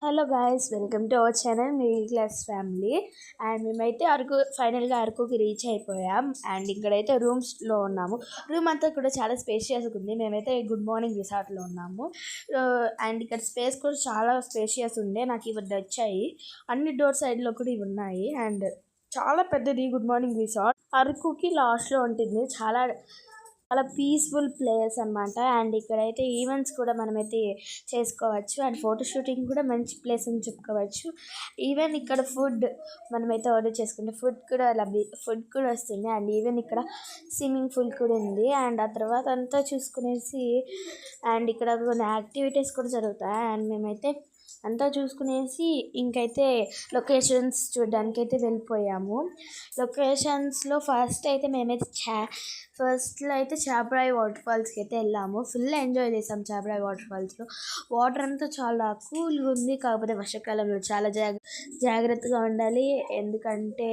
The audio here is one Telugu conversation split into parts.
Hello guys, welcome to our channel middle class family. And మేమైతే ఫైనల్గా అరకుకి రీచ్ అయిపోయాం. అండ్ ఇక్కడైతే రూమ్స్లో ఉన్నాము. రూమ్ అంతా కూడా చాలా స్పేషియస్గా ఉంది. మేమైతే గుడ్ మార్నింగ్ రిసార్ట్లో ఉన్నాము. అండ్ ఇక్కడ స్పేస్ కూడా చాలా స్పేషియస్ ఉండే. నాకు ఇవి వచ్చాయి, అన్ని డోర్ సైడ్లో కూడా ఇవి ఉన్నాయి. అండ్ చాలా పెద్దది గుడ్ మార్నింగ్ రిసార్ట్. అరకుకి లాస్ట్లో ఉంటుంది. చాలా చాలా పీస్ఫుల్ ప్లేస్ అనమాట. అండ్ ఇక్కడైతే ఈవెంట్స్ కూడా మనమైతే చేసుకోవచ్చు. అండ్ ఫోటో షూటింగ్ కూడా మంచి ప్లేస్ అని చెప్పుకోవచ్చు. ఈవెన్ ఇక్కడ ఫుడ్ మనమైతే ఆర్డర్ చేసుకుంటే ఫుడ్ కూడా వస్తుంది. అండ్ ఈవెన్ ఇక్కడ స్విమ్మింగ్ పూల్ కూడా ఉంది. అండ్ ఆ తర్వాత అంతా చూసుకునేసి అండ్ ఇక్కడ కొన్ని యాక్టివిటీస్ కూడా జరుగుతాయి. అండ్ మేమైతే అంతా చూసుకునేసి ఇంకైతే లొకేషన్స్ చూడడానికి అయితే వెళ్ళిపోయాము. లొకేషన్స్లో ఫస్ట్లో అయితే చాపరాయి వాటర్ ఫాల్స్కి అయితే వెళ్ళాము. ఫుల్ ఎంజాయ్ చేసాం చాపరాయి వాటర్ ఫాల్స్లో. వాటర్ అంతా చాలా కూల్గా ఉంది. కాకపోతే వర్షాకాలంలో చాలా జాగ్రత్తగా ఉండాలి. ఎందుకంటే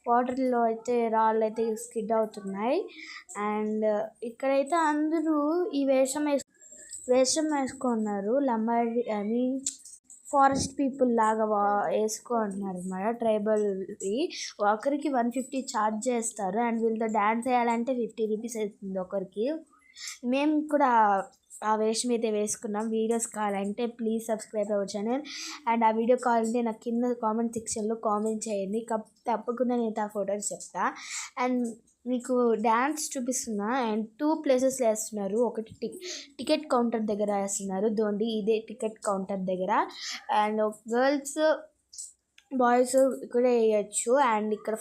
వాటర్లో అయితే రాళ్ళు అయితే స్కిడ్ అవుతున్నాయి. అండ్ ఇక్కడైతే అందరూ ఈ వేషం వేసుకున్నారు. లంబాడి ఫారెస్ట్ పీపుల్ లాగా వేసుకుంటున్నారు అన్నమాట. ట్రైబల్వి ఒకరికి 150 ఛార్జ్ చేస్తారు. అండ్ వీళ్ళతో డ్యాన్స్ వేయాలంటే 50 రూపీస్ అవుతుంది ఒకరికి. మేము కూడా ఆ వేషం అయితే వేసుకున్నాం. వీడియోస్ కావాలంటే please subscribe our channel. And ఆ వీడియో కావాలంటే నాకు కింద కామెంట్ సెక్షన్లో కామెంట్ చేయండి. తప్పకుండా నేను ఆ ఫొటోస్ చెప్తా. అండ్ మీకు డ్యాన్స్ చూపిస్తున్నా. అండ్ 2 ప్లేసెస్ వేస్తున్నారు. ఒకటి టికెట్ కౌంటర్ దగ్గర వేస్తున్నారు. ఇదే టికెట్ కౌంటర్ దగ్గర. అండ్ గర్ల్స్ బాయ్స్ కూడా వేయచ్చు. అండ్ ఇక్కడ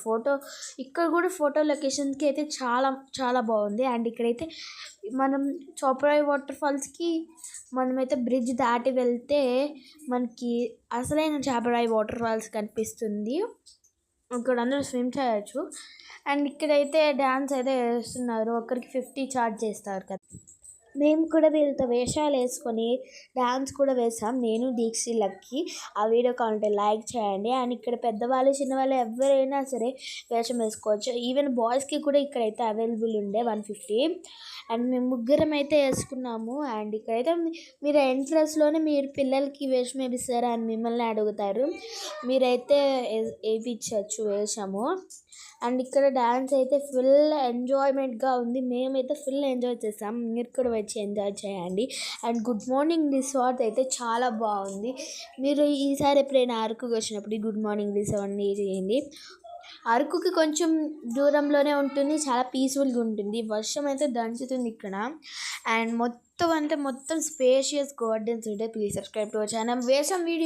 కూడా ఫోటో లొకేషన్కి అయితే చాలా చాలా బాగుంది. అండ్ ఇక్కడైతే మనం చాపరాయి వాటర్ ఫాల్స్కి మనమైతే బ్రిడ్జ్ దాటి వెళ్తే మనకి అసలైన చాపరాయి వాటర్ ఫాల్స్ కనిపిస్తుంది. ఇక్కడ అందరూ స్విమ్ చేయొచ్చు. అండ్ ఇక్కడైతే డ్యాన్స్ అయితే వేస్తున్నారు. ఒకరికి 50 ఛార్జ్ చేస్తారు కదా. మేము కూడా వీళ్ళతో వేషాలు వేసుకొని డ్యాన్స్ కూడా వేసాం, నేను దీక్షి లక్కి. ఆ వీడియో కావాలంటే లైక్ చేయండి. అండ్ ఇక్కడ పెద్దవాళ్ళు చిన్నవాళ్ళు ఎవరైనా సరే వేషం వేసుకోవచ్చు. ఈవెన్ బాయ్స్కి కూడా ఇక్కడైతే అవైలబుల్ ఉండే 150. అండ్ మేము ముగ్గురం అయితే వేసుకున్నాము. అండ్ ఇక్కడైతే మీరు ఎంట్రన్స్లోనే మీరు పిల్లలకి వేషం వేపిస్తారా అని మిమ్మల్ని అడుగుతారు. మీరైతే వేయించవచ్చు వేషము. అండ్ ఇక్కడ డ్యాన్స్ అయితే ఫుల్ ఎంజాయ్మెంట్గా ఉంది. మేమైతే ఫుల్ ఎంజాయ్ చేసాం. మీరు కూడా వచ్చి ఎంజాయ్ చేయండి. అండ్ గుడ్ మార్నింగ్ రిసార్ట్ అయితే చాలా బాగుంది. మీరు ఈసారి ఎప్పుడైనా అరకుకి వచ్చినప్పుడు గుడ్ మార్నింగ్ రిసార్ట్ని చేయండి. అరకుకి కొంచెం దూరంలోనే ఉంటుంది. చాలా పీస్ఫుల్గా ఉంటుంది. వర్షం అయితే దంచుతుంది ఇక్కడ. అండ్ మొత్తం స్పేషియస్ గార్డెన్స్ ఉంటాయి. Please subscribe to our channel. వేసాం వీడియో.